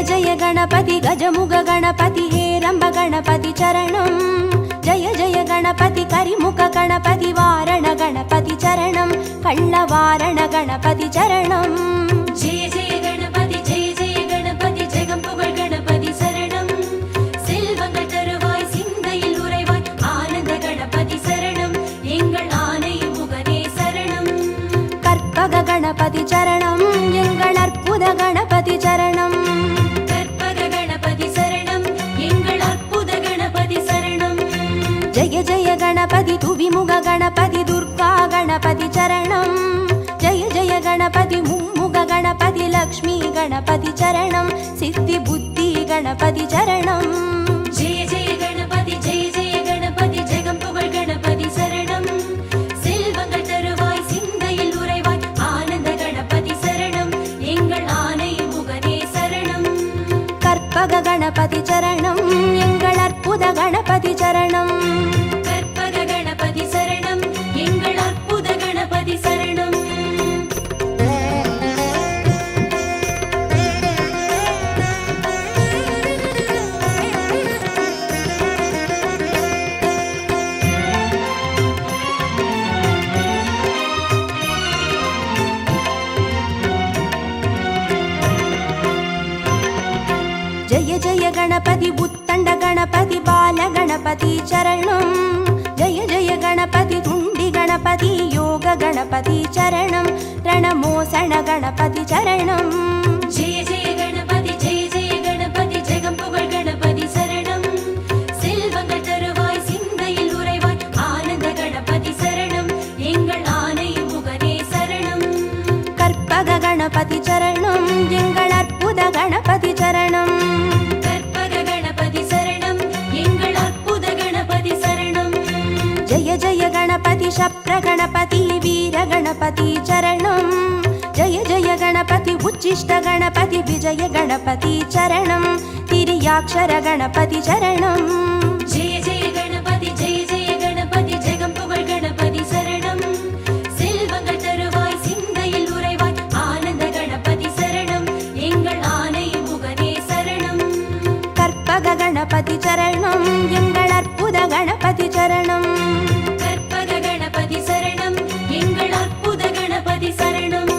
जय गणपति गजमुग गणपति हेरंब गणपति चरणं जय जय गणपति करिमुख गणपति वारण गणपति चरणं कल्लवारण गणपति चरणं जय जय गणपति जगம்புகழ் गणपति शरणं செல்வங்கள் தருவாய் சிந்தையில் உறைவாய் ஆனந்த கணபதி சரணம் எங்கள் ஆனை முகனே சரணம் கற்பக गणपति चरणं எங்கள் அற்புத गणपति चरणं கற்பக गणपति சரணம் எங்கள் அற்புத गणपति சரணம் जय जय गणपति तुविमुग गणपति दुर्गा गणपति चरणं जय जय गणपति मुम्मुग गणपति लक्ष्मी गणपति चरणं सिद्धि बुद्धि गणपति चरणं जय जय गणपति जगம்புகழ் गणपति சரணம் செல்வங்கள் தருவாய் சிந்தையில் உறைவாய் ஆனந்த கணபதி சரணம் எங்கள் ஆனை முகனே சரணம் கற்பக गणपति चरणं எங்கள் அற்புத गणपति चरणं கற்பக गणपति சரணம் எங்கள் அற்புத கணபதி சரணம் जय जय गणपति उत्तंड गणपति बाल गणपति चरणं जय जय गणपति तुंडी गणपति योग गणपति चरणं रणमोसण गणपति चरणं जय जय गणपति जगம்புகழ் गणपति சரணம் செல்வங்கள் தருவாய் சிந்தையில் உறைவாய் ஆனந்த கணபதி சரணம் எங்கள் ஆனை முகனே சரணம் கற்பக गणपति चरणं எங்கள் அற்புத गणपति चरणं கற்பக गणपति சரணம் எங்கள் அற்புத கணபதி சரணம் जय जय गणपति शप्र गणपति वीर गणपति चरणं जय जय गणपति उच्चिष्ट गणपति विजय गणपति चरणं तिर्याक्षर गणपति चरणं जय जय गणपति जगம்புகழ் गणपति சரணம் செல்வங்கள் தருவாய் சிந்தையில் உறைவாய் ஆனந்த கணபதி சரணம் எங்கள் ஆனை முகனே சரணம் கற்பக गणपति चरणं எங்கள் அற்புத गणपति चरणं கற்பக गणपति சரணம் எங்கள் அற்புத கணபதி சரணம்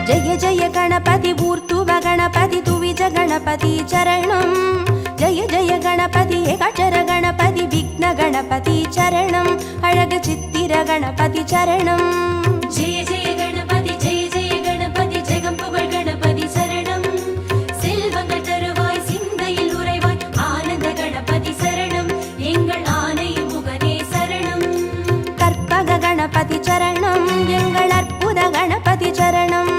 जय जय गणपति ऊर्ध्व गणपति तुविज गणपति चरणं जय जय गणपति एकाक्षर गणपति विघ्न गणपति चरणं अழகு சித்திர गणपति चरणं जय जय गणपति जगம்புகழ் गणपति சரணம் செல்வங்கள் தருவாய் சிந்தையில் உறைவாய் ஆனந்த கணபதி சரணம் எங்கள் ஆனை முகனே சரணம் கற்பக गणपति चरणं எங்கள் அற்புத गणपति चरणं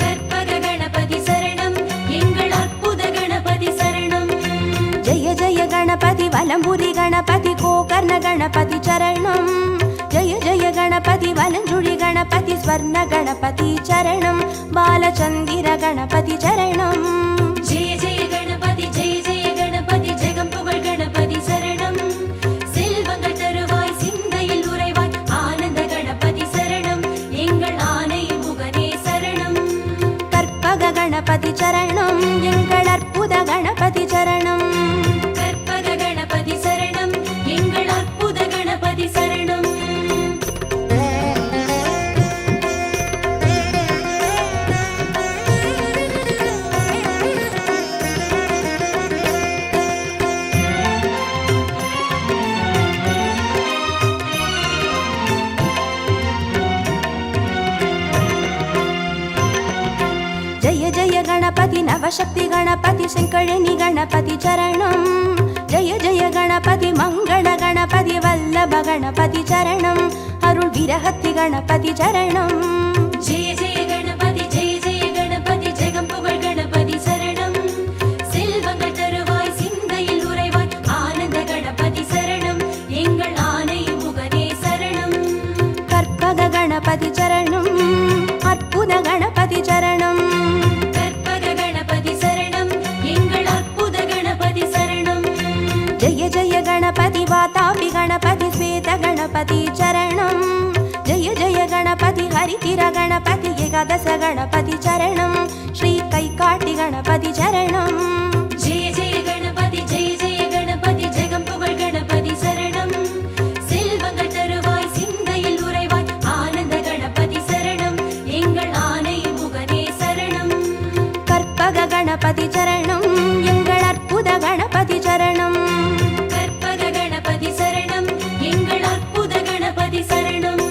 கற்பக गणपति சரணம் எங்கள் அற்புத கணபதி சரணம் जय जय गणपति वलंबुरी गणपति गोकर्ण गणपति चरणं जय जय गणपति वलंजुळि गणपति स्वर्ण गणपति चरणं बालचंदिर गणपति चरणं जय जय गणपति जगம்புகழ் गणपति சரணம் செல்வங்கள் தருவாய் சிந்தையில் உறைவாய் ஆனந்த கணபதி சரணம் எங்கள் ஆனை முகனே சரணம் கற்பக गणपति चरणं எங்கள் அற்புத गणपति चरणं கற்பக गणपति சரணம் எங்கள் அற்புத கணபதி சரணம் जय जय गणपति नवशक्ति गणपति शंकरणी गणपति चरणं जय जय गणपति मंगल गणपति वल्लभ गणपति चरणं अरुள் विरहति गणपति चरणं जय जय गणपति जगம்புகழ் गणपति சரணம் गणपति चरणं जय जय गणपति हरितिर गणपति एकादश गणपति चरणं श्री कैकाटि गणपति चरणं जय जय गणपति जगம்புகழ் गणपति शरणं செல்வங்கள் தருவாய் சிந்தையில் உறைவாய் ஆனந்த கணபதி சரணம் எங்கள் ஆனை முகனே சரணம் கற்பக गणपति चरणं எங்கள் அற்புத गणपति चरणं கற்பக கணபதி சரணம் எங்கள் அற்புத கணபதி சரணம்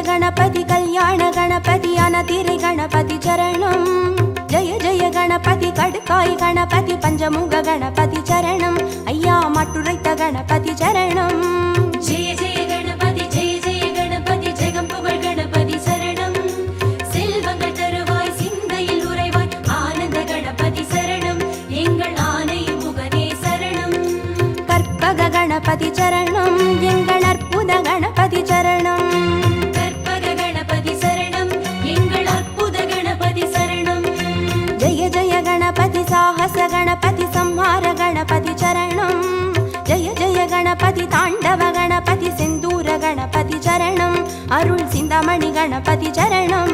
गणपति कल्याण गणपति अनतिरि गणपति चरणं जय जय गणपति कड़काई गणपति पंचमुग गणपति चरणं अय्या मट्टुरैत गणपति चरणं जय जय गणपति जगம்புகழ் गणपति शरणं செல்வங்கள் தருவாய் சிந்தையில் உறைவாய் ஆனந்த கணபதி சரணம் எங்கள் ஆனை முகனே சரணம் கற்பக गणपति चरणं எங்கள் அற்புத गणपति चरणं जय जय गणपति साहस गणपति संहार गणपति चरणं जय जय गणपति ताण्डव गणपति सिन्दूर गणपति चरणं अरुள் சிந்தாமணி गणपति चरणं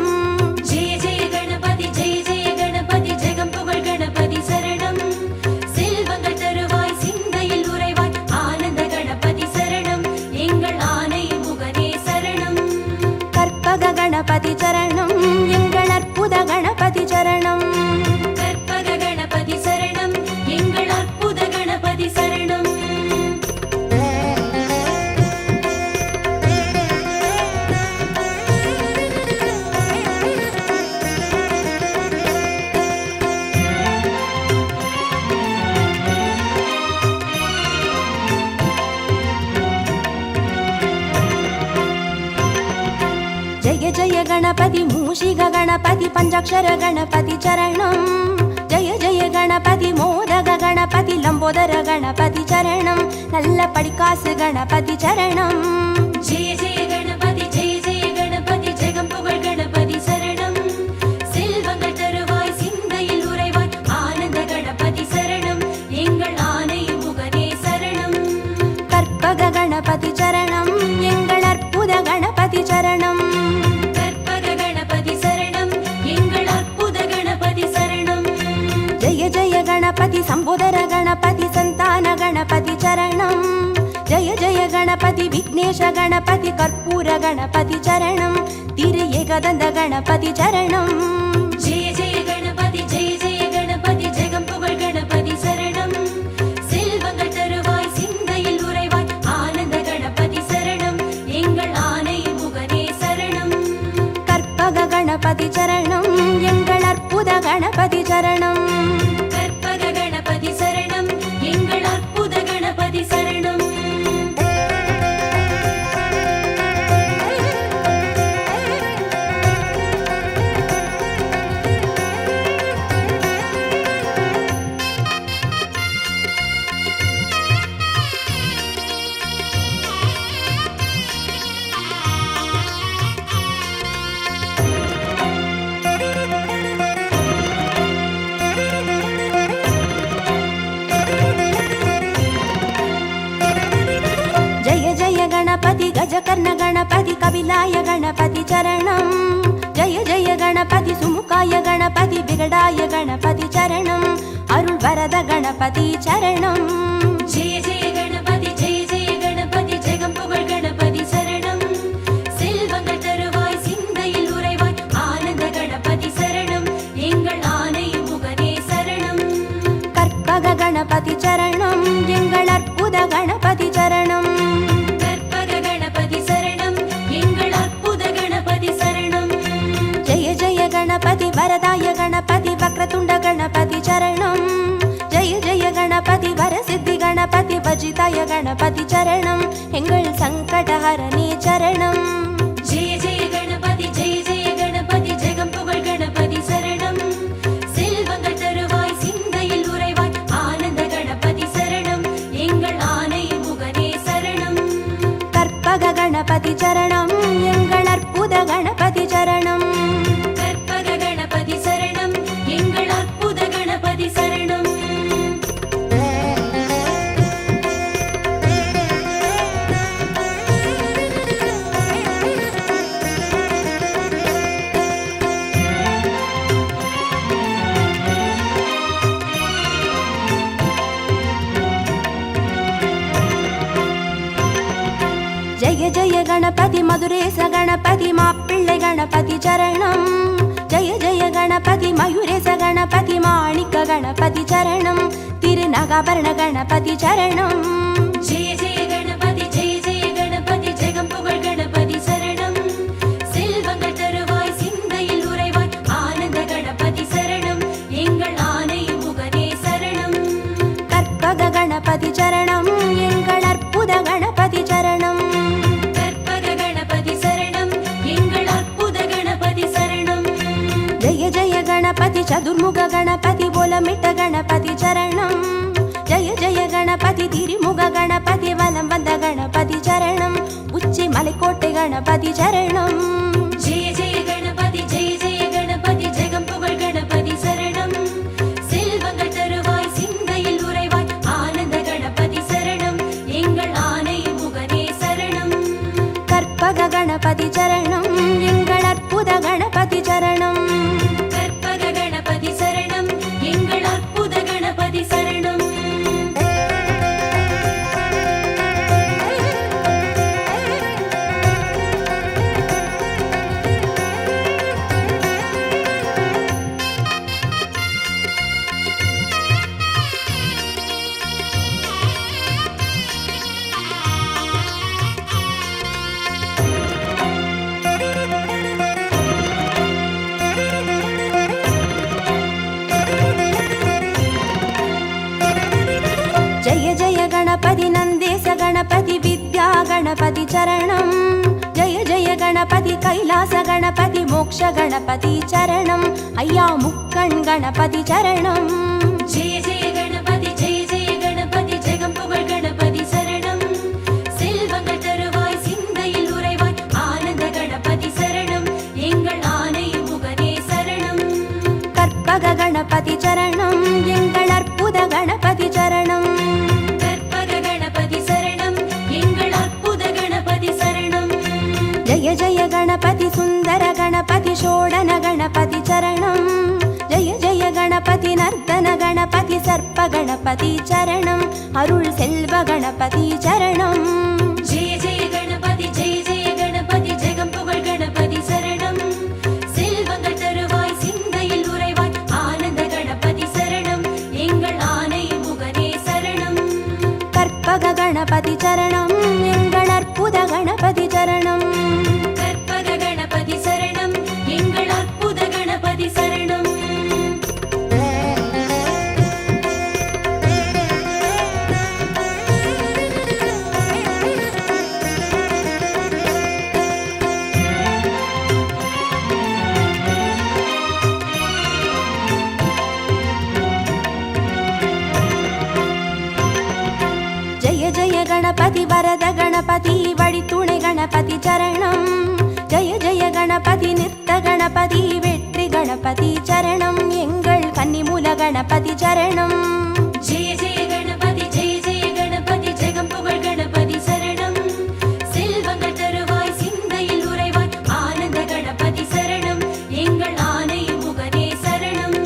जय जय गणपति जगம்புகழ் गणपति शरणं செல்வங்கள் தருவாய் சிந்தையில் உறைவாய் ஆனந்த கணபதி சரணம் எங்கள் ஆனை முகனே சரணம் கற்பக गणपति चरणं எங்கள் அற்புத गणपति चरणं கற்பக கணபதி சரணம் எங்கள் அற்புத கணபதி சரணம் जय जय गणपति मूषिक गणपति पंचाक्षर गणपति चरणं जय जय गणपति मोदक गणपति लंबोदर गणपति चरणं नल्ल पडिकासु गणपति चरणं जय जय गणपति जगம்புகழ் गणपति शरणं செல்வங்கள் தருவாய் சிந்தையில் உறைவாய் ஆனந்த கணபதி சரணம் எங்கள் ஆனை முகனே சரணம் கற்பக गणपति चरणं எங்கள் அற்புத गणपति चरणं கற்பக கணபதி சரணம் எங்கள் அற்புத கணபதி சரணம் जय जय गणपति संबोधर गणपति संतान गणपति चरणं जय जय गणपति विघ्नेश गणपति कर्पूर गणपति चरणं तिरु एकदन्त गणपति चरणं जय जय गणपति जगம்புகழ் गणपति शरणं செல்வங்கள் தருவாய் சிந்தையில் உறைவாய் ஆனந்த கணபதி சரணம் எங்கள் ஆனை முகனே சரணம் கற்பக गणपति चरणं எங்கள் அற்புத गणपति चरणं கற்பக கணபதி சரணம் எங்கள் அற்புத கணபதி சரணம் गणपति गजकर्ण गणपति कपिलाय गणपति चरणं जय जय गणपति सुमुखाय गणपति विगडाय गणपति चरणं अरुள் वरद गणपति चरणं जय जय गणपति जगம்புகழ் गणपति शरणं செல்வங்கள் தருவாய் சிந்தையில் உறைவாய் ஆனந்த கணபதி சரணம் எங்கள் ஆனை முகனே சரணம் கற்பக गणपति चरणं எங்கள் அற்புத गणपति चरणं கற்பக கணபதி சரணம் எங்கள் அற்புத கணபதி சரணம் जय जय गणपति वरदाय गणपति वक्रतुण्ड गणपति चरणं जय जय गणपति वरसिद्धि गणपति वजिताय गणपति चरणं எங்கள் சங்கடஹரணே சரணம். ஜெய ஜெய கணபதி ஜெய ஜெய கணபதி ஜெகம் புகழ் கணபதி சரணம். செல்வங்கள் தருவாய் சிந்தையில் உறைவாய் ஆனந்த கணபதி சரணம். எங்கள் ஆனை முகனே சரணம். கற்பக கணபதி சரணம். எங்கள் அற்புத கணபதி சரணம். கற்பக கணபதி சரணம். எங்கள் அற்புத கணபதி சரணம். ஜெய ஜெய கணபதி மதுரேச கணபதி மாப்பிள்ளை கணபதி சரணம். ஜெய ஜெய கணபதி மயூரேச கணபதி மாணிக்க கணபதி சரணம். திருநகாபரண கணபதி சரணம். ஜெய ஜெய கணபதி ஜெய ஜெய கணபதி ஜெகம் புகழ் கணபதி சரணம். செல்வங்கள் தருவாய் சிந்தையில் உறைவாய் ஆனந்த கணபதி சரணம். எங்கள் ஆனை முகனே சரணம். கற்பக கணபதி சரணம். எங்கள் அற்புத கணபதி சரணம். கற்பக கணபதி சரணம். எங்கள் அற்புத கணபதி சரணம். ஜெய ஜெய கணபதி சதுர்முக கணபதி போலமிட்ட கணபதி சரணம். ஜெய ஜெய கணபதி திரிமுக கணபதி வலம் வந்த கணபதி சரணம். உச்சி மலைக்கோட்டை கணபதி சரணம். ஜெய ஜெய கணபதி ஜெய ஜெய கணபதி ஜெகம் புகழ் கணபதி சரணம். செல்வங்கள் தருவாய் சிந்தையில் உறைவாய் ஆனந்த கணபதி சரணம். எங்கள் ஆனை முகனே சரணம். கற்பக கணபதி சரணம். எங்கள் அற்புத கணபதி சரணம். கற்பக கணபதி சரணம். எங்கள் அற்புத கணபதி சரணம். ஜெய ஜெய கணபதி நந்தேச கணபதி வித்யா கணபதி சரணம். ஜெய ஜெய கணபதி கைலாச கணபதி மோக்ஷ கணபதி சரணம். ஐயா முக்கண் கணபதி சரணம். ஜெய ஜெய கணபதி ஜெய ஜெய கணபதி ஜெகம் புகழ் கணபதி சரணம். செல்வங்கள் தருவாய் சிந்தையில் உறைவாய் ஆனந்த கணபதி சரணம். எங்கள் ஆனை முகனே சரணம். கற்பக கணபதி சரணம். எங்கள் அற்புத கணபதி சரணம். கற்பக கணபதி சரணம். எங்கள் அற்புத கணபதி சரணம். ஜெய ஜெய கணபதி சுந்தர கணபதி ஷோடன கணபதி சரணம். ஜெய ஜெய கணபதி நர்த்தன கணபதி சர்ப்ப கணபதி சரணம். அருள் செல்வ கணபதி சரணம். ஜெய ஜெய கணபதி ஜெய ஜெய கணபதி ஜெகம் புகழ் கணபதி சரணம். செல்வங்கள் தருவாய் சிந்தையில் உறைவாய் ஆனந்த கணபதி சரணம். எங்கள் ஆனை முகனே சரணம். கற்பக கணபதி சரணம். எங்கள் அற்புத கணபதி சரணம். கற்பக கணபதி சரணம். எங்கள் அற்புத கணபதி சரணம். ஜெய ஜெய கணபதி வரத கணபதி வழித்துணை கணபதி சரணம். ஜெய ஜெய கணபதி நிறுத்த கணபதி வெற்றி கணபதி சரணம். எங்கள் கன்னிமூல கணபதி சரணம். ஜெய ஜெய கணபதி ஜெய ஜெய கணபதி ஜெகம் புகழ் கணபதி சரணம். செல்வங்கள் தருவாய் சிந்தையில் உறைவாய் ஆனந்த கணபதி சரணம். எங்கள் ஆனை முகனே சரணம்.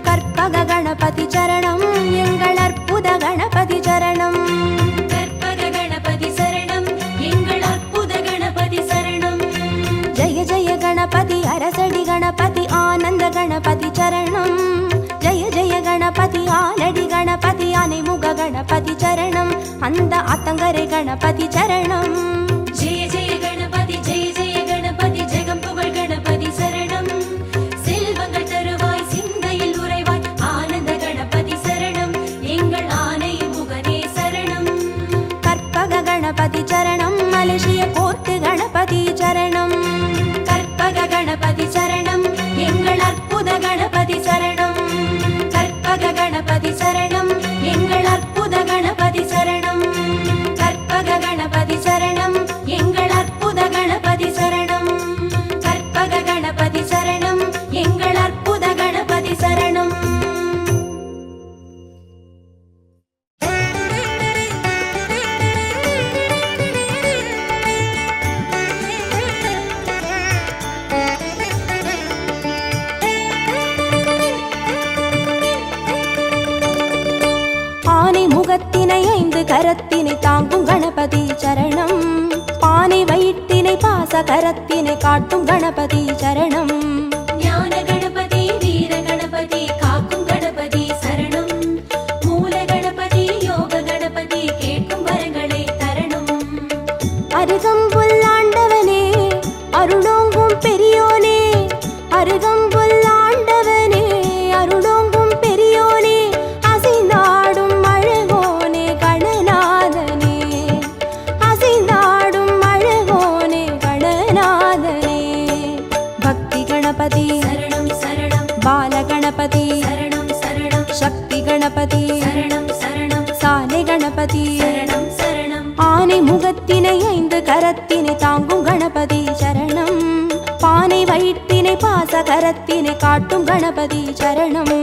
கற்பக கணபதி சரணம். எங்கள் அற்புத கணபதி சரணம். கற்பக கணபதி சரணம். எங்கள் அற்புத கணபதி சரணம். ஜெய ஜெய கணபதி அரசடி கணபதி ஆனந்த கணபதி சரணம். ஜெய ஜெய கணபதி ஆலடி கணபதி அனைமுக கணபதி சரணம். அந்த அத்தங்கரை கணபதி சரணம். ஜெய ஜெய கணபதி ஜெய ஜெய கணபதி ஜெகம் புகழ் கணபதி சரணம். செல்வங்கள் தருவாய் சிந்தையில் உறைவாய் ஆனந்த கணபதி சரணம். எங்கள் ஆனை முகனே சரணம். கற்பக கணபதி சரணம். முகத்தினை 5 கரத்தினை தாங்கும் கணபதி சரணம். பானை வயிற்றினை பாச கரத்தினை காட்டும் கணபதி சரணம். ஞான கணபதி வீர கணபதி காக்கும் கணபதி சரணம். மூல கணபதி யோக கணபதி கேட்கும் வரங்களை தரணும். அருகம்புல் ஆண்டவனே அருளோங்கும் பெரியோனே, அருகம்புல் ஆண்டவனே அருளோங்கும் பெரியோனே, அசைந்தாடும் அழகோனே கணநாதனே, அசைந்தாடும் அழகோனே கணநாதனே. பக்தி கணபதி சரணம் சரணம். பால கணபதி சரணம் சரணம். சக்தி கணபதி சரணம் சரணம். சாலை கணபதி சரணம் சரணம். ஆனை முகத்தினை 5 கரத்தினை தாங்கும் கணபதி சரணம். பானை வயிற்றினை பாச கரத்தினை காட்டும் கணபதி சரணம்.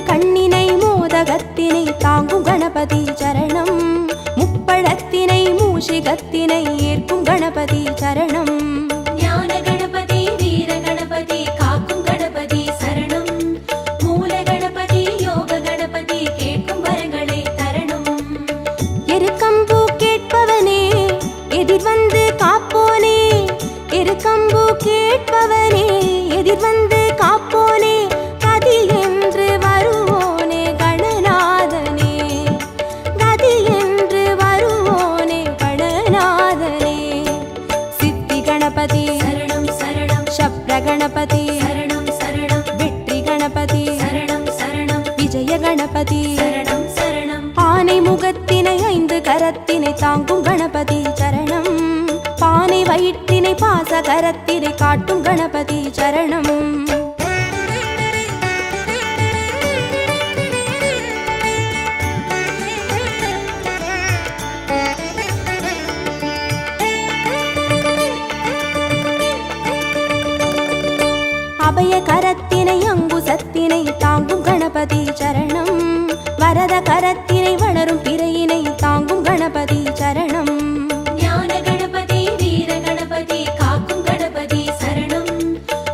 கண்ணினை மோதகத்தினை தாங்கும் கணபதி சரணம். முப்பழத்தினை மூஷிகத்தினை ஏற்கும் கணபதி சரணம். ஞான கணபதி வீர கணபதி காக்கும் கணபதி சரணம். மூல கணபதி யோக கணபதி கேட்கும் வரங்களை தரணும். எருக்கம்பூ கேட்பவனே எதிர் வந்து காப்போனே, எருக்கம்பூ கேட்பவனே எதிர் வந்து காப்போனே, கதி என்று வருவோனே கணநாதனே, கதி என்று வருவோனே கணநாதனே. சித்தி கணபதி சரணம் சரணம். சப்ர கணபதி சரணம் சரணம். வெற்றி கணபதி சரணம் சரணம். விஜய கணபதி சரணம் சரணம். ஆனை முகத்தினை 5 கரத்தினை தாங்கும் கணபதி சரணம். பானை வயிற்றினை பாச கரத்தினை காட்டும் கணபதி சரணம். அபய கரத்தினை அங்குசத்தினை தாங்கும் கணபதி சரணம். வரத கரத்தினை வளரும் பிறையினை தாங்கும் கணபதி சரணம். ஞான கணபதி வீர கணபதி காக்கும் கணபதி சரணம்.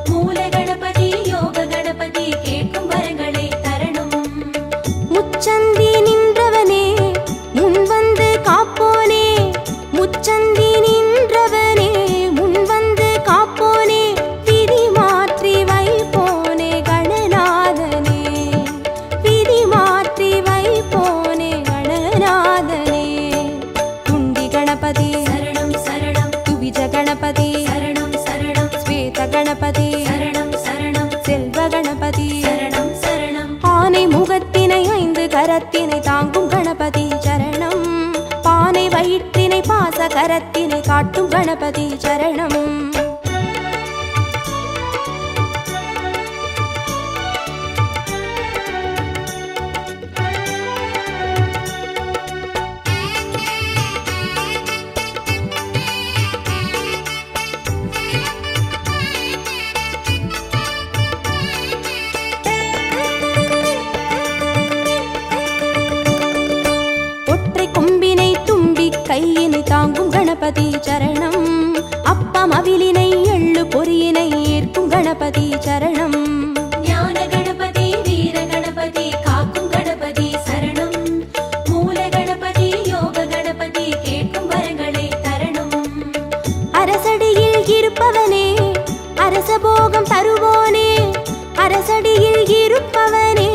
மூல கணபதி யோக கணபதி கேட்கும் வரங்களை தரணும். முச்சந்தி நின்றவனே முன் வந்து காப்போனே, முச்சந்தி நின்றவனே முன் வந்து காப்போனே, விதி மாற்றி வைப்போனே கணநாதனே, விதி மாற்றி வைப்போனே கணநாதனே. துண்டி கணபதி சரணம் சரணம். துவிஜ கணபதி சரணம் சரணம். ஸ்வேத கணபதி சரணம் சரணம். செல்வ கணபதி சரணம் சரணம். ஆனை முகத்தினை 5 கரத்தினை தாங்கும் கணபதி சரணம். பானை வயிற்றினை பாச கரத்தினை காட்டும் கணபதி சரணம். ஒற்றை கொம்பினை தும்பி கையினை தாங்கும் கணபதி சரணம். அப்பம் அவிலினை எள்ளு பொறியினை ஏற்கும் கணபதி சரணம். ஞான கணபதி வீர கணபதி காக்கும் கணபதி சரணம். மூல கணபதி யோக கணபதி கேட்கும் வரங்களை தரணும். அரசடியில் இருப்பவனே அரசபோகம் தருவோனே, அரசடியில் இருப்பவனே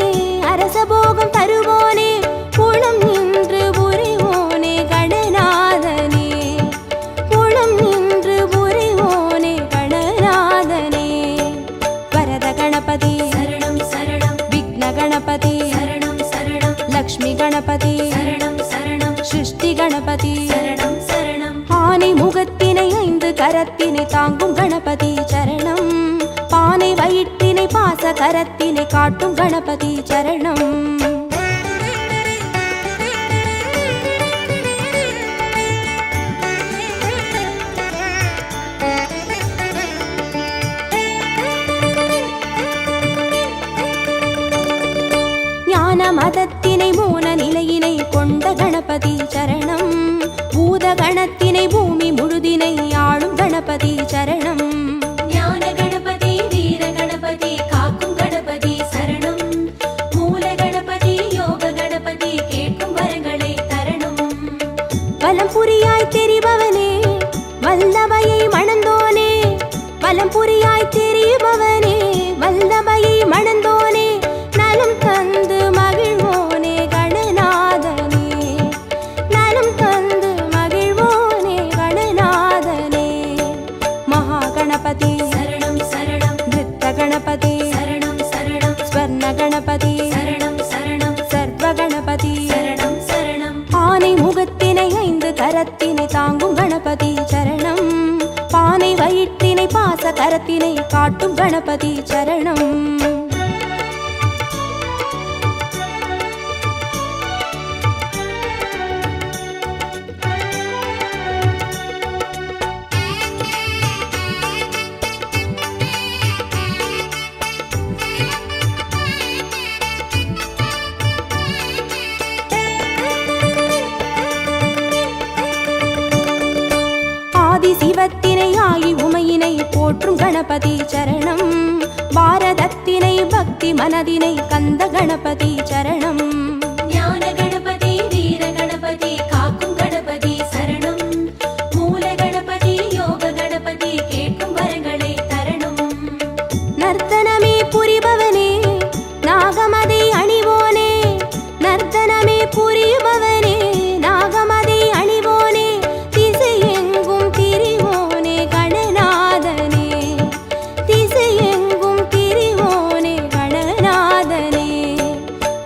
அரசபோகம் தருவோனே, குளம் நின்று புரிவோனே கணநாதனே, குளம் நின்று புரிவோனே கணநாதனே. வரத கணபதி சரணம் சரணம். விக்ன கணபதி சரணம் சரணம். லக்ஷ்மி கணபதி சரணம் சரணம். சிருஷ்டி கணபதி சரணம் சரணம். ஆனை முகத்தினை 5 கரத்தினை தாங்கும் கணபதி சரணம். பானை வயிற்றினை பாச கரத்தினை காட்டும் கணபதி சரணம். மூலகணத்தினை பூமி முழுதினை ஆளும் கணபதி சரணம். ஞான கணபதி வீர கணபதி காக்கும் கணபதி சரணம். மூல கணபதி யோக கணபதி கேட்கும் வரங்களை தரணும். வலம் புரியாய் தெரிபவனே வல்லமையை மணந்தோனே, வலம் புரியாய் தெரிபவனே வல்லமையை மணந்தோனே, நலம் தந்து மகிழ்வோனே கணநாதனே, நலம் தந்து மகிழ்வோனே கணநாதனே. மகா கணபதி சரணம் சரணம் நிருத்த கணபதி சரணம் சரணம் ஸ்வர்ண கணபதி சரணம் சரணம் சர்வ கணபதி சரணம் சரணம். ஆனை முகத்தினை 5 கரத்தினை தாங்கும் கணபதி சரணம். பானை வயிற்றினை பாச கரத்தினை காட்டும் கணபதி சரணம். சிவத்தினை ஆகி உமையினை போற்றும் கணபதி சரணம். பாரதத்தினை பக்தி மனதினை கந்த கணபதி சரணம். ஞான கணபதி வீர கணபதி காக்கும் கணபதி சரணம். மூல கணபதி யோக கணபதி கேட்கும் வரங்களை தரணும். நர்த்தனமே புரிபவனே நாகமதை அணிவோனே, நர்த்தனமே புரிபவனே நாகமதை அணிவோனே, திசையெங்கும் திரிவோனே கணநாதனே, திசையெங்கும் திரிவோனே கணநாதனே.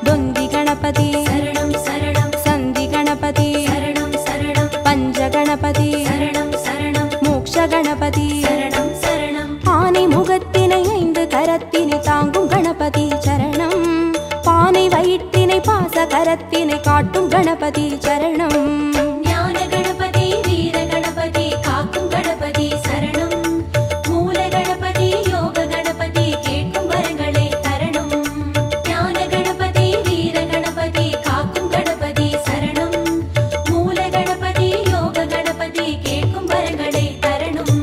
தொந்தி கணபதி சரணம் சரணம் சந்தி கணபதி சரணம் சரணம் பஞ்ச கணபதி சரணம் சரணம் மோக்ஷ கணபதி சரணம் சரணம். ஆனை முகத்தினை 5 கரத்தினை தாங்கும் கணபதி சரணம். பானை வயிற்றினை பாச கரத்தினை காட்டும் கணபதி சரணம். ஞான கணபதி வீர கணபதி காக்கும் கணபதி சரணம். மூல கணபதி யோக கணபதி கேட்கும் வரங்களை தரணும். ஞான கணபதி வீர கணபதி காக்கும் கணபதி சரணம். மூல கணபதி யோக கணபதி கேட்கும் வரங்களை தரணும்.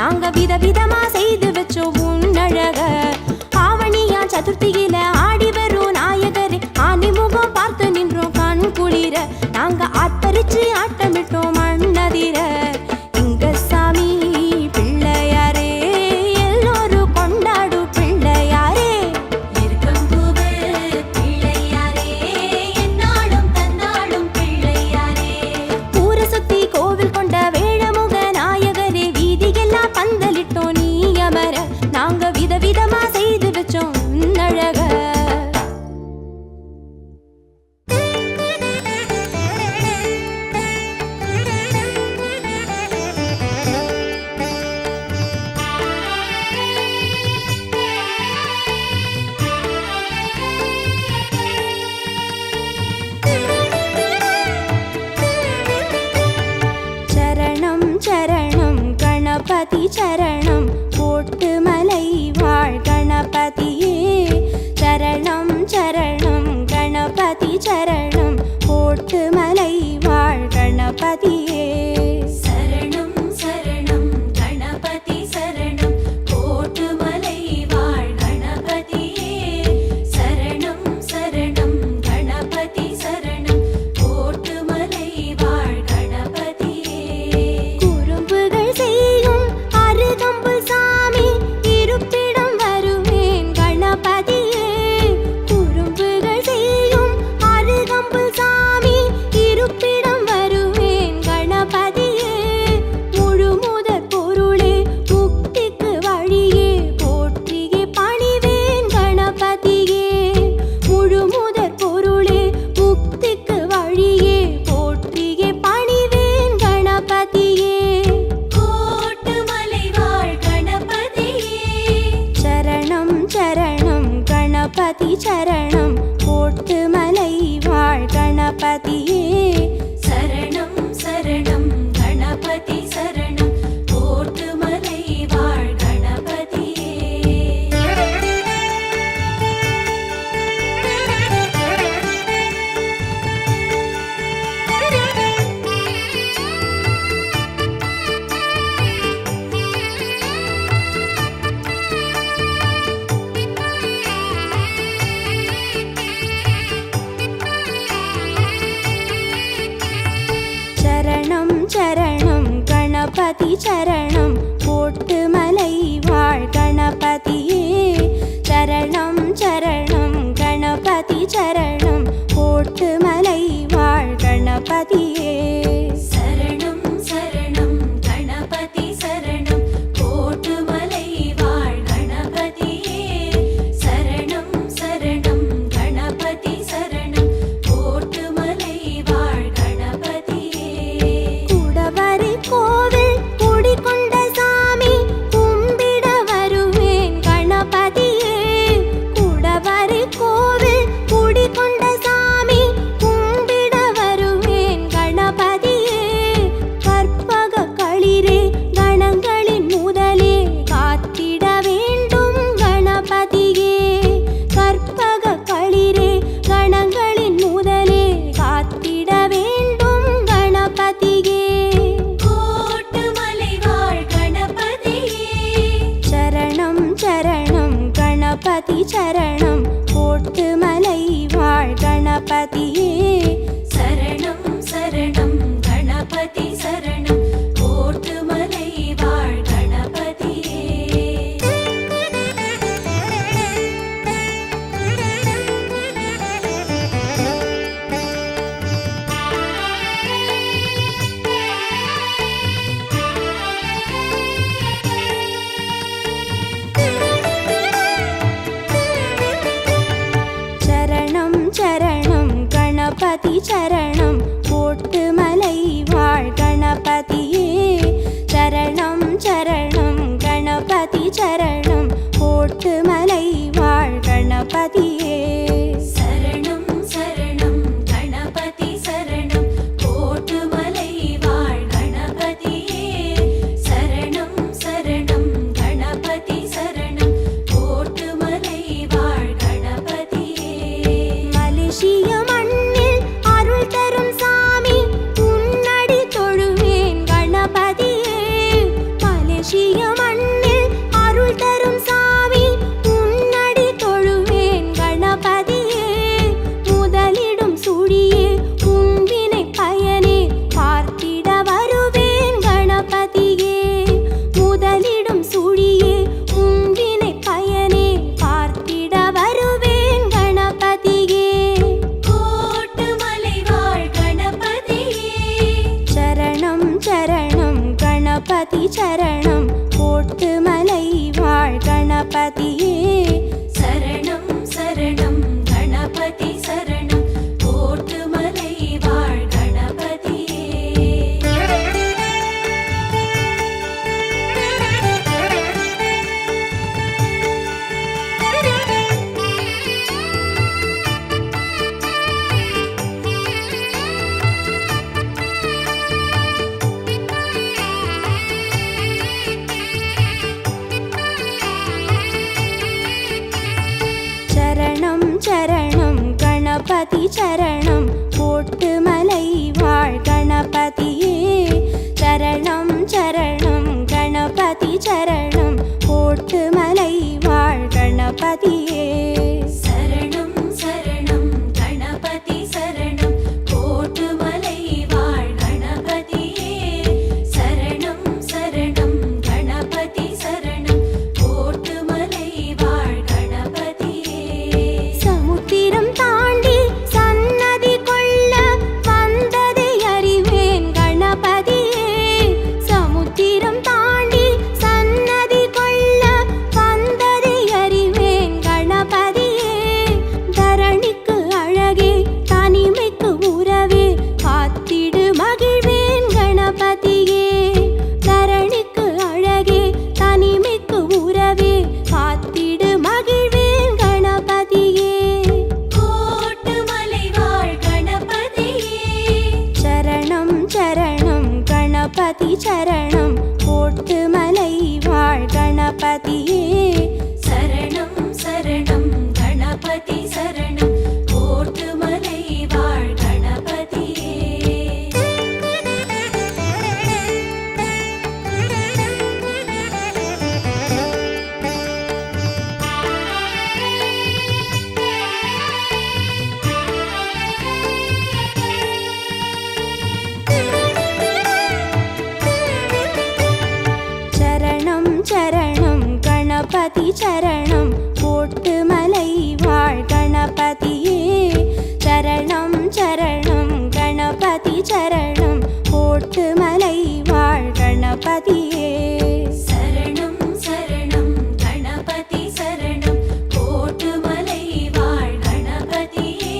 நாங்க விதவிதமா செய்து வச்சோம் உன்னழக. ஆவணியா சதுர்த்தியில ஆடி வரும் நாயகரே, ஆனிமுகம் பார்த்து நின்றோம் கண் குளிர. நாங்க ஆட்பறிச்சு ஆட்டமிட்டோம் மண்ணதிர. இங்க சாமி பிள்ளையாரே, எல்லோரும் கொண்டாடும் பிள்ளையாரே. இருக்கம்பூவு பிள்ளையாரே, என்னாலும் தந்தாடும் பிள்ளையாரே. ஊரை சுத்தி கோவில் கொண்ட வேழமுக நாயகரே, வீதியெல்லாம் பந்தலிட்டோம் நீ அமர. நாங்க விதவிதமா செய்து வச்சோம் உன்னழக. சரணம் சரணம் கணபதி சரணம், போட்டு மலை வாழ் கணபதியே. சரணம் சரணம் கணபதி சரணம், போட்டு மலை வாழ் கணபதியே. சரணம் சரணம் கணபதி சரணம், கோட்டுமலை வாழ் கணபதியே. சரணம் சரணம் கணபதி சரணம், கோட்டுமலை வாழ் கணபதியே. குறும்புகள் செய்யும் அருகம்பு சாமி, இருப்பிடம் வருவேன் கணபதியே. குறும்புகள் செய்யும் அருகம்பு சாமி, இருப்பிடம் வருவேன் கணபதியே. முழுமுதற் பொருளே முக்திக்கு வழியே, போற்றியே பணிவேன் கணபதியே. முழுமுதற் பொருளே முக்திக்கு வழியே, போற்றியே பணிவேன் கணபதியே. கோட்டுமலை வாழ் கணபதியே. சரணம் சரணம் கணபதி சரணம், போட்டு மலை வாழ் கணபதியே. சரணம் சரணம் கணபதி சரணம், கோட்டுமலை வாழ் கணபதியே. சரணம் சரணம் கணபதி சரணம், போட்டு மலை வாழ் கணபதியே. சரணம் சரணம் கணபதி சரணம், போட்டு மலை வாழ் கணபதியே. சரணம் சரணம் கணபதி சரணம், கோட்டுமலை வாழ் கணபதியே. சரணம் சரணம் கணபதி சரணம், கோட்டுமலை வாழ் கணபதியே. குடவரை கோவில் குடிகொண்ட சாமி, கும்பிட வருவேன் கணபதியே. குடவரை கோவில் குடிகொண்ட சாமி, கும்பிட வருவேன் கணபதியே. கற்பக களிரே கணங்களின் முதலே, காத்திட வேண்டும் கணபதியே. கற்பக களிரே கணங்களின் முதலே, காத்திட வேண்டும் கணபதியே. கோட்டுமலை வாழ் கணபதியே. சரணம் சரணம் கணபதி சரணம், போட்டு மலை வாழ் கணபதியே. சரணம் சரணம் கணபதி சரணம், கோட்டுமலை வாழ் கணபதியே. சரணம் சரணம் கணபதி சரணம், போட்டு மலை வாழ் கணபதியே. சரணம் சரணம் கணபதி சரணம், போட்டு மலை வாழ் கணபதியே. சரணம் சரணம் கணபதி சரணம், கோட்டுமலை வாழ் கணபதியே. சரணம் சரணம் கணபதி சரணம், கோட்டுமலை வாழ் கணபதியே. மலேசிய மண்ணில் அருள் கணபதி சரணம் கோட்டுமலை வாழ் கணபதியே சரணம் சரணம் கணபதி சரணம் கோட்டுமலை வாழ் கணபதியே சரணம் சரணம் கணபதி சரணம் கோட்டுமலை வாழ் கணபதியே சரணம் சரணம் கணபதி சரணம் கோட்டுமலை வாழ் கணபதியே சமுத்திரம் தாண்டி சன்னதி கொள்ள வந்ததை அறிவேன் கணபதியே சமுத்திரம் தாண்டி சன்னதி கொள்ள வந்ததை அறிவேன் கணபதியே தரணிக்கு அழகே தனிமைக்கு உறவே காத்திடு மகிழ்வேன் கணபதியே தரணிக்கு அழகே தனிமைக்கு உறவே காத்திடு மகிழ்வேன் கணபதியே கோட்டுமலை வாழ் கணபதியே சரணம் சரணம் கணபதி சரணம் கோட்டுமலை வாழ் கணபதியே சரணம் சரணம் கணபதி சரணம் கோட்டுமலை வாழ் கணபதியே சரணம் சரணம் கணபதி சரணம் கோட்டுமலை வாழ் கணபதியே சரணம் சரணம் கணபதி சரணம் கோட்டுமலை வாழ் கணபதியே சரணம் சரணம் கணபதி சரணம் கோட்டுமலை வாழ் கணபதியே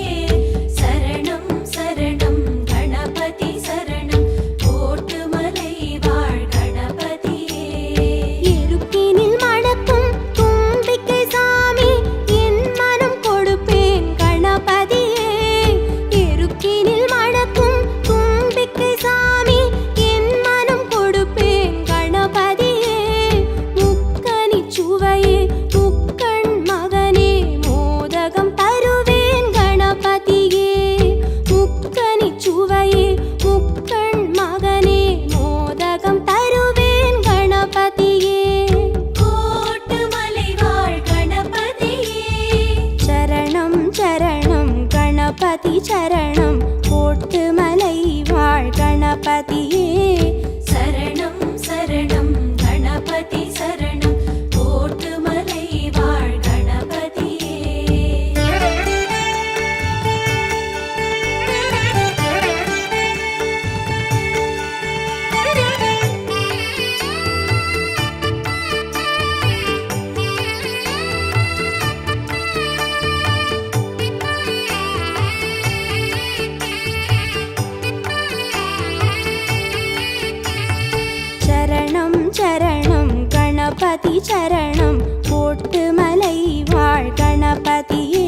சரணம் சரணம் கணபதி சரணம் கோட்டுமலை வாழ் கணபதியே இருக்கினில் மணக்கும் தும்பிக்கை சாமி என் மனம் கொடுப்பேன் கணபதியே இருக்கினில் மணக்கும் தும்பிக்கை சாமி என் மனம் கொடுப்பேன் கணபதியே முக்கனி சுவையே முக்கண் மகனே மோதகம் தருவேன் கணபதியே முக்கனி சுவையே முக்கண் மகனே மோதகம் தருவேன் கணபதியே கோட்டுமலை வாழ் கணபதியே சரணம் சரணம் கணபதி சரணம் கோட்டுமலை வாழ் கணபதியே சரணம் சரணம் கணபதி சரணம் கோட்டுமலை வாழ் கணபதியே சரணம் சரணம் கணபதி சரணம் கோட்டுமலை வாழ் கணபதியே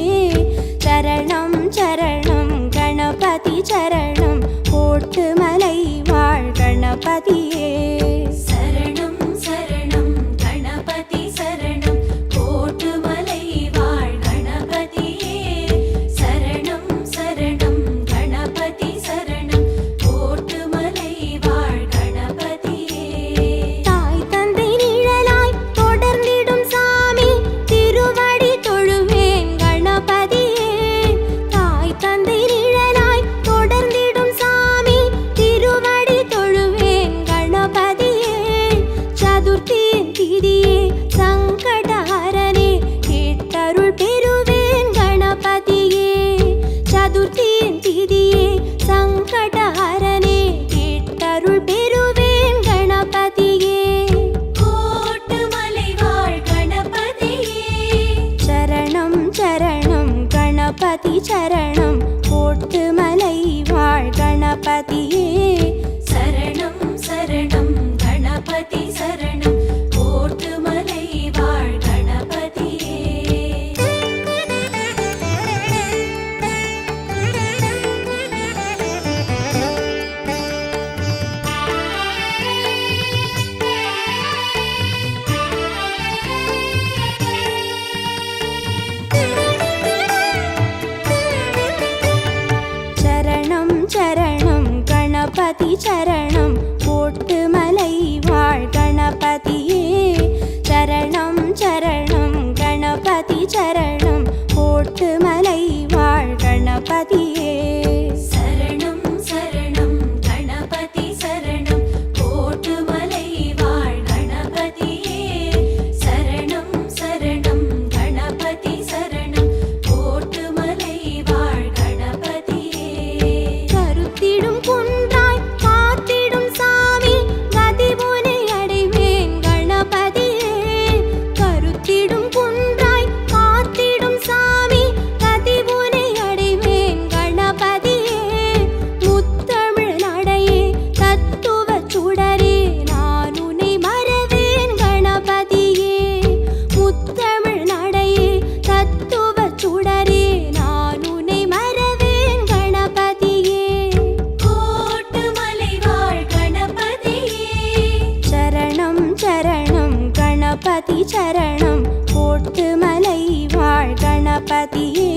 சரணம் சரணம் கணபதி சரணம் கோட்டுமலை வாழ் கணபதியே சரணம் சரணம் கணபதி சரணம் கோட்டுமலை வாழ் கணபதியே சரணம் சரணம் கணபதி சரணம் கோட்டுமலை வாழ் கணபதியே தாய் தந்தை நிழலாய் தொடர்ந்திடும் சாமி திருவடி தொழுவேன் கணபதியே தாய் தந்தை நிழலாய் தொடர்ந்திடும் சாமி திருவடி தொழுவேன் கணபதியே சதுர்த்தியின் திதியே சங்கடஹரனே கேட்டருள் பெறுவேன் கணபதியே சதுர்த்தியின் திதியே சங்கடஹரனே கேட்டருள் பெறுவேன் கணபதியே கோட்டுமலை வாழ் கணபதியே சரணம் சரணம் கணபதி சரணம் கோட்டுமலை வாழ் கணபதியே சரணம் சரணம் கணபதி சரணம் கோட்டுமலை வாழ் கணபதியே கணபதி சரணம் போட்டு மலை வாழ் கணபதியே சரணம் சரணம் கணபதி சரணம் போட்டு மலை வாழ் கணபதியே சரணம் சரணம் கணபதி சரணம் கோட்டு மலை வாழ் கணபதியே சரணம் சரணம் கணபதி சரணம் கோட்டு மலை வாழ் கணபதியே கருத்திடும் குன்றாய் காத்திடும் சாமி கதிபுனை அடைவேன் கணபதியே கருத்திடும் குன்றாய் காத்திடும் சாமி கதிபுனை அடைவேன் கணபதியே முத்தமிழ் நடையே தத்துவ சுடரே நான் உன்னை மறவேன் கணபதியே முத்தமிழ் நடையே தத்துவ சுடரே நான் உன்னை மறவேன் கணபதியே கோட்டு மலை வாழ் கணபதியே சரணம் சரணம் கணபதி சரணம் போட்டு மலை வாழ் கணபதியே